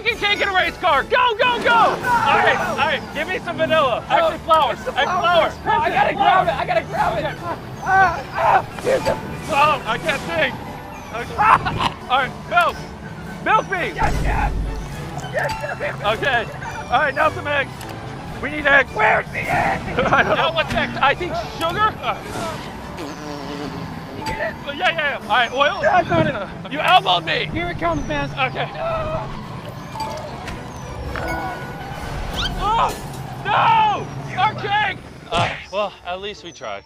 making cake in a race car. Go, go, go. All right, give me some vanilla. Actually, flowers. Flowers. I gotta grab it. I gotta grab it. Oh, I can't sing. All right, milk. Milk me. Yes. Okay. All right, now some eggs. We need eggs. Where's the egg? I don't know what's next. I think sugar. You get it? Yeah. All right, oil. I got it. You elbowed me. Here it comes, man. Okay. Oh, no! Our cake! Well, at least we tried.